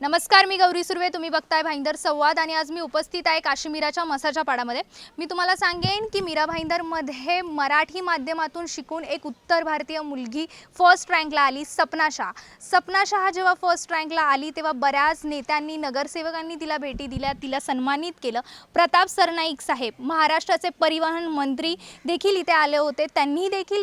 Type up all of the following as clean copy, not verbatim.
नमस्कार, मी गौरी सुर्वे. तुम्ही बघताय भाईंदर संवाद आणि आज मी उपस्थित आहे काश्मीराच्या मसाच्या पाडामध्ये. मी तुम्हाला सांगेन की मीरा भाईंदरमध्ये मराठी माध्यमातून शिकून एक उत्तर भारतीय मुलगी फर्स्ट रँकला आली, सपना शाह. सपना शाह जेव्हा फर्स्ट रँकला आली तेव्हा बऱ्याच नेत्यांनी, नगरसेवकांनी तिला भेटी दिल्या, तिला सन्मानित केलं. प्रताप सरनाईक साहेब, महाराष्ट्राचे परिवहन मंत्री देखील इथे आले होते. त्यांनी देखील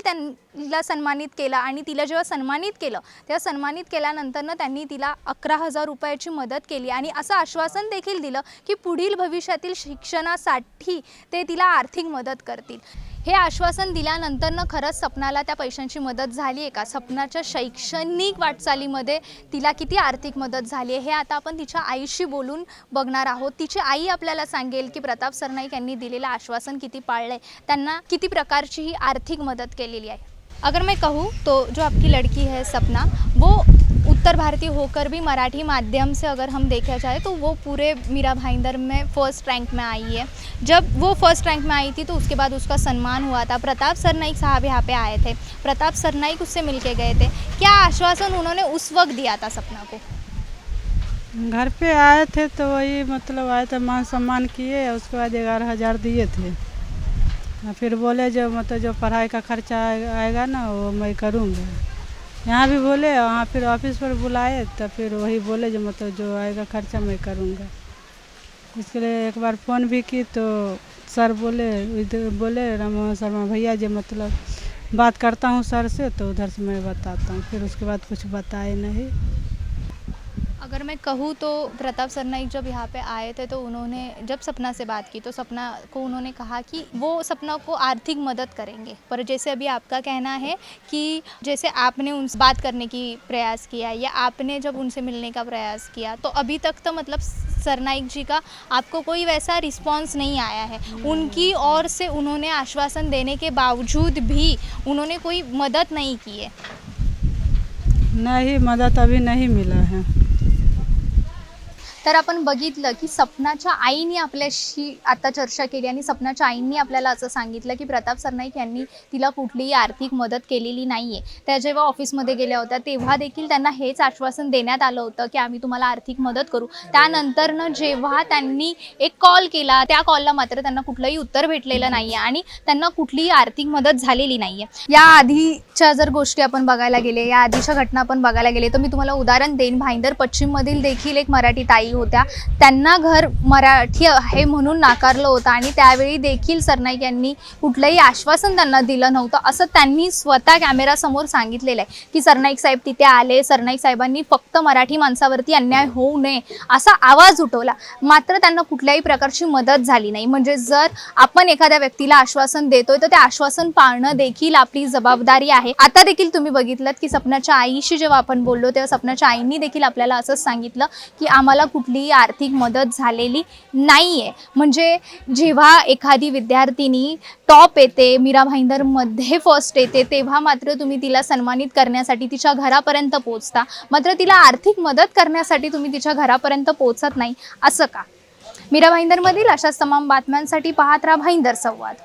तिला सन्मानित केलं आणि तिला जेव्हा सन्मानित केलं तेव्हा सन्मानित केल्यानंतरनं त्यांनी तिला 11,000 रुपयाची मदत केली आणि असं आश्वासन देखील दिलं की पुढील भविष्यातील शिक्षणासाठी ते तिला आर्थिक मदत करतील. हे आश्वासन दिल्यानंतरनं खरंच सपनाला त्या पैशांची मदत झाली आहे का? सपनाच्या शैक्षणिक वाटचालीमध्ये तिला किती आर्थिक मदत झाली आहे हे आता आपण तिच्या आईशी बोलून बघणार आहोत. तिची आई आपल्याला सांगेल की प्रताप सरनाईक यांनी दिलेलं आश्वासन किती पाळलं आहे, त्यांना किती प्रकारची ही आर्थिक मदत केलेली आहे. अगर मैं कहूँ तो जो आपकी लड़की है सपना, वो उत्तर भारतीय होकर भी मराठी माध्यम से अगर हम देखा जाए तो वो पूरे मीरा भाईंदर में फ़र्स्ट रैंक में आई है. जब वो फर्स्ट रैंक में आई थी तो उसके बाद उसका सम्मान हुआ था. प्रताप सरनाईक साहब यहाँ पे आए थे, प्रताप सरनाईक उससे मिल के गए थे. क्या आश्वासन उन्होंने उस वक्त दिया था सपना को? घर पे आए थे तो वही मतलब आए थे, मान सम्मान किए, उसके बाद 11,000 दिए थे. फिर बोले जो मतलब जो पढ़ाई का खर्चा आएगा ना वो मैं करूँगा. यहाँ भी बोले, वहाँ फिर ऑफिस पर बुलाए तो फिर वही बोले जो मतलब जो आएगा खर्चा मैं करूँगा. इसके लिए एक बार फ़ोन भी की तो सर बोले, इधर बोले राम शर्मा भैया जी मतलब बात करता हूँ सर से तो उधर से मैं बताता हूँ. फिर उसके बाद कुछ बताए नहीं. अगर मैं कहूँ तो प्रताप सरनाईक जब यहाँ पे आए थे तो उन्होंने जब सपना से बात की तो सपना को उन्होंने कहा कि वो सपना को आर्थिक मदद करेंगे. पर जैसे अभी आपका कहना है कि जैसे आपने उनसे बात करने की प्रयास किया या आपने जब उनसे मिलने का प्रयास किया तो अभी तक तो मतलब सरनाईक जी का आपको कोई वैसा रिस्पांस नहीं आया है. उनकी ओर से उन्होंने आश्वासन देने के बावजूद भी उन्होंने कोई मदद नहीं की है. नहीं, मदद अभी नहीं मिला है. तर आपण बघितलं की सपनाच्या आईने आपल्याशी आता चर्चा केली आणि सपनाच्या आईंनी आपल्याला असं सांगितलं की प्रताप सरनाईक यांनी तिला कुठलीही आर्थिक मदत केलेली नाही आहे. त्या जेव्हा ऑफिसमध्ये गेल्या होत्या तेव्हा देखील त्यांना हेच आश्वासन देण्यात आलं होतं की आम्ही तुम्हाला आर्थिक मदत करू. त्यानंतरनं जेव्हा त्यांनी एक कॉल केला त्या कॉलला मात्र त्यांना कुठलंही उत्तर भेटलेलं नाही आहे आणि त्यांना कुठलीही आर्थिक मदत झालेली नाही आहे. या आधीच्या जर गोष्टी आपण बघायला गेले, या आधीच्या घटना आपण बघायला गेले तर मी तुम्हाला उदाहरण देईन. भाईंदर पश्चिममधील देखील एक मराठी ताई होत्या, त्यांना घर मराठी आहे म्हणून नाकारलं होतं आणि त्यावेळी देखील सरनाईक यांनी कुठलंही आश्वासन त्यांना दिलं नव्हतं असं त्यांनी स्वतः कॅमेरासमोर सांगितलेलं आहे की सरनाईक साहेब तिथे आले, सरनाईक साहेबांनी फक्त मराठी माणसावरती अन्याय होऊ नये असा आवाज उठवला, मात्र त्यांना कुठल्याही प्रकारची मदत झाली नाही. म्हणजे जर आपण एखाद्या व्यक्तीला आश्वासन देतोय तर ते आश्वासन पाळणं देखील आपली जबाबदारी आहे. आता देखील तुम्ही बघितलं की सपनाच्या आईशी जेव्हा आपण बोललो तेव्हा सपनाच्या आईंनी देखील आपल्याला असंच सांगितलं की आम्हाला कुठलीही आर्थिक मदत झालेली नाहीये. म्हणजे जेव्हा एखादी विद्यार्थिनी टॉप येते, मीरा भाईंदरमध्ये फर्स्ट येते, तेव्हा मात्र तुम्ही तिला सन्मानित करण्यासाठी तिच्या घरापर्यंत पोहोचता, मात्र तिला आर्थिक मदत करण्यासाठी तुम्ही तिच्या घरापर्यंत पोहोचत नाही. असं का? मीरा भाईंदरमधील अशाच तमाम बातम्यांसाठी पाहत राहा भाईंदर संवाद.